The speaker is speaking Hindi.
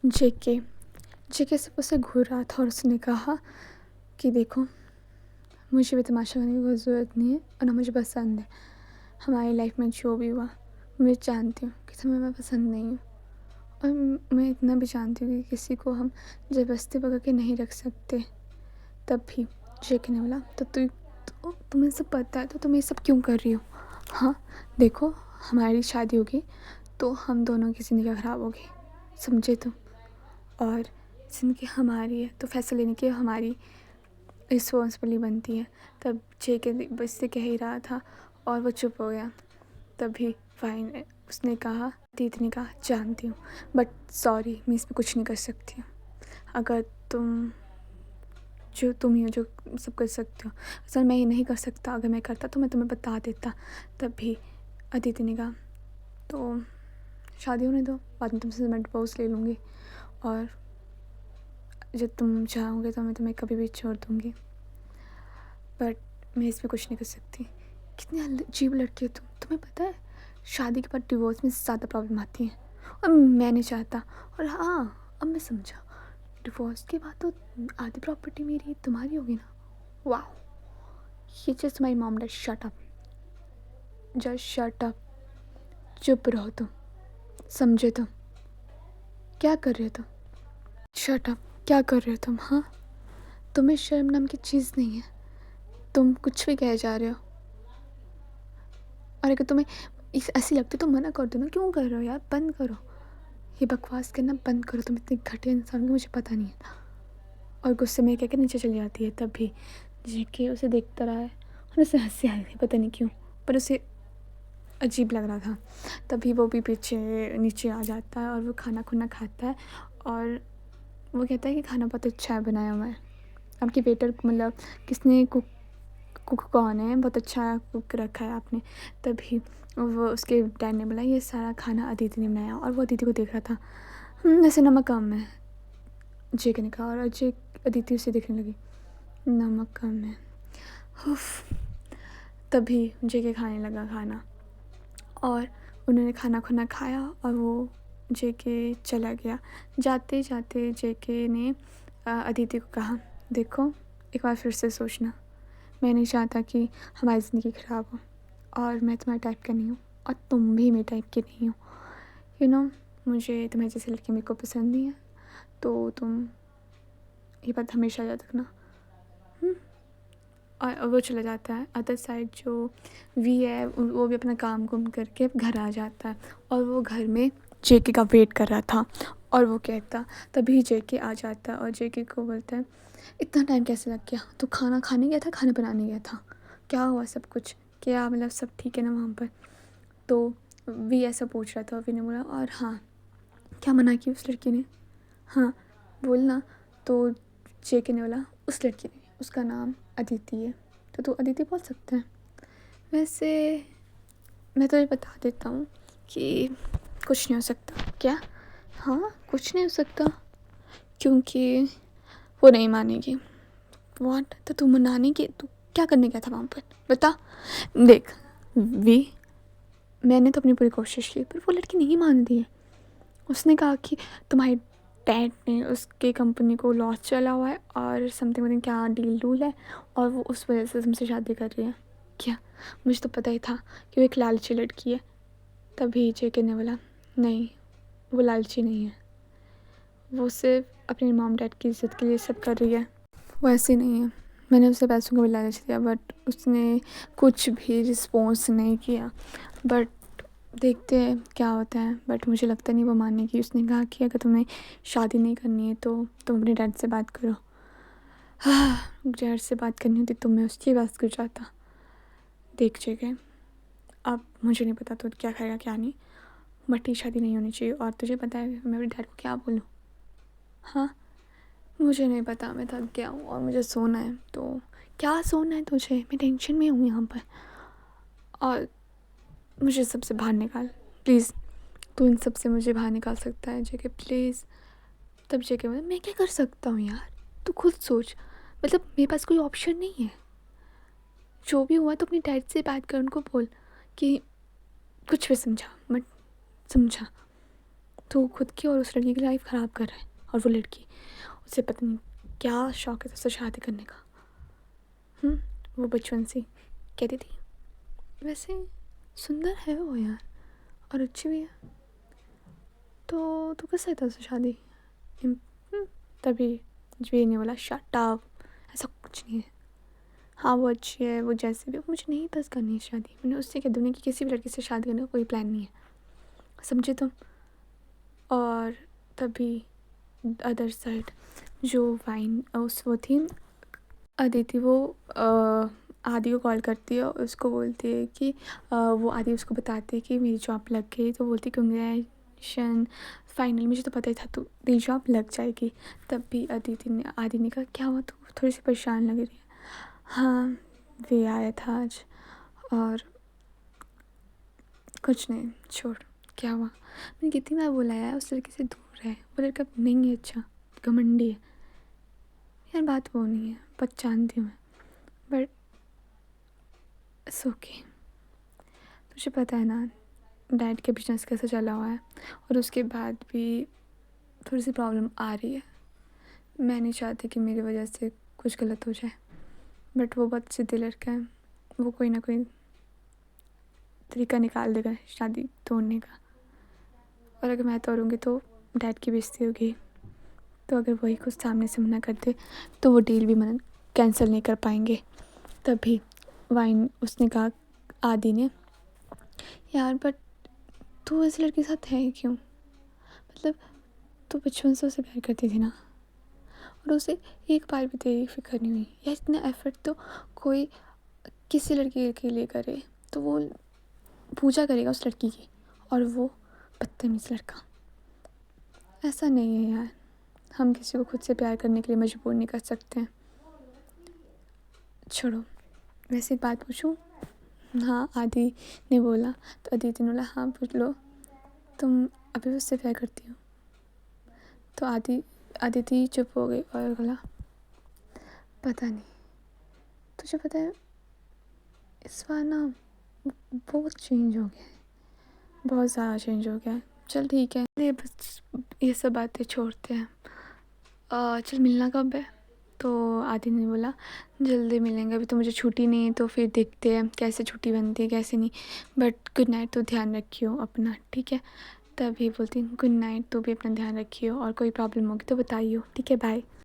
जेके जेके सिर्फ उसे घूर रहा था और उसने कहा कि देखो, मुझे भी तमाशा करने की कोई ज़रूरत नहीं है और ना मुझे पसंद है। हमारी लाइफ में जो भी हुआ, मैं जानती हूँ कि तुम्हें मैं पसंद नहीं हूँ। और मैं इतना भी जानती हूँ कि किसी को हम ज़बरदस्ती पकड़ के नहीं रख सकते। तब भी जेके ने बोला, तुम्हें सब पता है तो तुम ये सब क्यों कर रही हो? हाँ, देखो, हमारी शादी होगी तो हम दोनों की ज़िंदगी ख़राब होगी, समझे तुम? और ज़िंदगी हमारी है तो फैसला लेने की हमारी रिस्पॉन्सिबिलिटी बनती है। तब जेके बस से कह ही रहा था और वो चुप हो गया। तभी फाइन उसने कहा, दीदी ने कहा, जानती हूँ बट सॉरी, मैं इसमें कुछ नहीं कर सकती हूँ। अगर तुम ही हो जो सब कर सकते हो। सर मैं ये नहीं कर सकता, अगर मैं करता तो मैं तुम्हें बता देता। तब भी अदिति ने कहा, तो शादी होने दो, बाद में तुमसे मैं डिवोर्स ले लूँगी और जब तुम चाहोगे तो मैं तुम्हें कभी भी छोड़ दूँगी, बट मैं इसमें कुछ नहीं कर सकती। कितनी अजीब लड़की हो तुम, तुम्हें पता है शादी के बाद डिवोर्स में ज़्यादा प्रॉब्लम आती है और मैं नहीं चाहता। और हाँ, अब मैं समझा, डिवोर्स के बाद तो आधी प्रॉपर्टी मेरी तुम्हारी होगी ना। वाह, ये just my mom dad, shut up, just shut up, चुप रहो तुम, समझे तुम? क्या कर रहे हो तुम? शट अप, क्या कर रहे हो तुम? हाँ, तुम्हें शर्म नाम की चीज़ नहीं है, तुम कुछ भी कहे जा रहे हो। और अगर तुम्हें ऐसी लगती तो मना कर दो ना, क्यों कर रहे हो यार? बंद करो, ये बकवास करना बंद करो। तुम इतनी घटिया इंसान हो, मुझे पता नहीं है। और गुस्से में कह के नीचे चली जाती है। तब भी जेके उसे देखता रहा है और उसे हंसी आ रही थी, पता नहीं क्यों, पर उसे अजीब लग रहा था। तभी वो भी पीछे नीचे आ जाता है और वो खाना खुना खाता है और वो कहता है कि खाना बहुत अच्छा है बनाया हुआ है। आपकी वेटर मतलब किसने कुक कौन है, बहुत अच्छा कुक रखा है आपने। तभी वो उसके डैड ने बोला, ये सारा खाना अदिति ने बनाया, और वो अदिति को देख रहा था। ऐसे नमक कम है, जेके ने कहा, और अदिति उसे देखने लगी, नमक कम है। उफ। तभी जेके खाने लगा खाना और उन्होंने खाना खुना खाया और वो जेके चला गया। जाते जाते जेके ने अदिति को कहा, देखो, एक बार फिर से सोचना, मैं नहीं चाहता कि हमारी ज़िंदगी ख़राब हो और मैं तुम्हारे टाइप का नहीं हूँ और तुम भी मेरे टाइप की नहीं हो। यू नो, मुझे तुम्हारी जैसी लड़की मेरे को पसंद नहीं है, तो तुम ये बात हमेशा याद रखना। और वो चला जाता है। अदर साइड जो वी है वो भी अपना काम कुम करके घर आ जाता है और वो घर में जेके का वेट कर रहा था। और वो कहता, तभी जेके आ जाता है और जेके को बोलता है, इतना टाइम कैसे लग गया? तो खाना खाने गया था, खाना बनाने गया था, क्या हुआ सब कुछ? क्या मतलब सब ठीक है ना वहाँ पर? तो वी ऐसा पूछ रहा था। वी ने बोला, और हाँ, क्या मना की उस लड़की ने? हाँ, बोलना। तो जेके ने बोला, उस लड़की ने, उसका नाम अदिति है, तो तू अदिति बोल सकता है। वैसे मैं तुझे बता देता हूँ कि कुछ नहीं हो सकता। क्या? हाँ, कुछ नहीं हो सकता, क्योंकि वो नहीं मानेगी। व्हाट? तो तू मनाने की, तू क्या करने गया था वहाँ पर, बता? देख वी, मैंने तो अपनी पूरी कोशिश की पर वो लड़की नहीं मान रही है। उसने कहा कि तुम्हारे डैड ने उसके कंपनी को लॉस चला हुआ है और समथिंग समथिंग क्या डील डूल है और वो उस वजह से तुमसे शादी कर रही है। क्या? मुझे तो पता ही था कि वो एक लालची लड़की है। तभी जेके ने बोला, नहीं, वो लालची नहीं है, वो सिर्फ अपने मॉम डैड की इज्जत के लिए सब कर रही है। वो ऐसी नहीं है। मैंने उसे पैसों का भी लालच दिया बट उसने कुछ भी रिस्पॉन्स नहीं किया। बट देखते हैं क्या होता है, बट मुझे लगता नहीं वो मानेगी। उसने कहा कि अगर तुम्हें शादी नहीं करनी है तो तुम अपने डैड से बात करो। हाँ, डैड से बात करनी होती तो मैं उसकी बात कर जाता। देख जेके, अब मुझे नहीं पता तो क्या खाएगा क्या नहीं, बट ये शादी नहीं होनी चाहिए। और तुझे पता है मैं अपने डैड को क्या बोलूँ? हाँ, मुझे नहीं पता, मैं थक गया हूँ और मुझे सोना है। तो क्या सोना है तुझे? मैं टेंशन में हूँ यहाँ पर और मुझे सबसे बाहर निकाल प्लीज़। तू इन सब से मुझे बाहर निकाल सकता है जेके, प्लीज़। तब जेके बोला, मैं क्या कर सकता हूँ यार, तू खुद सोच। मतलब मेरे पास कोई ऑप्शन नहीं है। जो भी हुआ तो अपनी डैड से बात कर, उनको बोल कि कुछ भी समझा मत, समझा। तो वो खुद की और उस लड़की की लाइफ ख़राब कर रहा है। और वो लड़की, उसे पता नहीं क्या शौक है उससे शादी करने का। वो बचपन से कहती थी, वैसे सुंदर है वो यार और अच्छी भी है, तो तू कर सकता है उससे शादी। तभी जी ने बोला शट अप, ऐसा कुछ नहीं है। हाँ वो अच्छी है, वो जैसे भी, मुझे नहीं बस करनी है शादी। मैंने उससे कह दुनिया की किसी भी लड़की से शादी करने का कोई प्लान नहीं है, समझे तुम। और तभी अदर साइड जो वाइन उस वो थी अदिति, वो आदि को कॉल करती है और उसको बोलती है कि वो आदि उसको बताती है कि मेरी जॉब लग गई। तो बोलती कंग्रेचुलेशन, फाइनल, मुझे तो पता ही था तू तेरी जॉब लग जाएगी। तब भी आदि ने कहा क्या हुआ, तू थोड़ी सी परेशान लग रही है। हाँ वे आया था आज और कुछ नहीं, छोड़, क्या हुआ। मैंने कितनी बार बोला यार उस लड़के से दूर है, वो लड़का नहीं है अच्छा, घमंडी है यार। बात वो नहीं है, बस जानती हूँ मैं, बट इट्स ओके। तुझे पता है ना डैड के बिजनेस कैसे चला हुआ है, और उसके बाद भी थोड़ी सी प्रॉब्लम आ रही है। मैं नहीं चाहती कि मेरी वजह से कुछ गलत हो जाए, बट वो बहुत सीधे लड़का है, वो कोई ना कोई तरीका निकाल देगा शादी तोड़ने का। और अगर मैं तोड़ूंगी तो डैड की बेइज्जती होगी। तो अगर वही कुछ सामने से मना कर दे तो वो डील भी मन कैंसिल नहीं कर पाएंगे। तभी वाइन उसने कहा, आदि ने, यार बट तू इस लड़के के साथ है क्यों, मतलब तू बचपन से उसे प्यार करती थी ना, और उसे एक बार भी तेरी फिक्र नहीं हुई यार। इतना एफर्ट तो कोई किसी लड़की के लिए करे तो वो पूजा करेगा उस लड़की की, और वो बदतमीज लड़का। ऐसा नहीं है यार, हम किसी को खुद से प्यार करने के लिए मजबूर नहीं कर सकते हैं। छोड़ो, वैसे एक बात पूछूं। हाँ आदि ने बोला। तो अदिति ने बोला हाँ पूछ लो, तुम अभी उससे प्यार करती हो। तो आदिति चुप हो गई और बोला पता नहीं। तुझे पता है इस बार ना बहुत चेंज हो गया है, बहुत ज़्यादा चेंज हो गया है। चल ठीक है, ये बस ये सब बातें छोड़ते हैं। चल मिलना कब है। तो आदि ने बोला जल्दी मिलेंगे, अभी तो मुझे छुट्टी नहीं है, तो फिर देखते हैं कैसे छुट्टी बनती है कैसे नहीं। बट गुड नाइट, तो ध्यान रखियो अपना, ठीक है। तभी बोलती गुड नाइट, तो भी अपना ध्यान रखियो, और कोई प्रॉब्लम होगी तो बताइयो, ठीक है, बाय।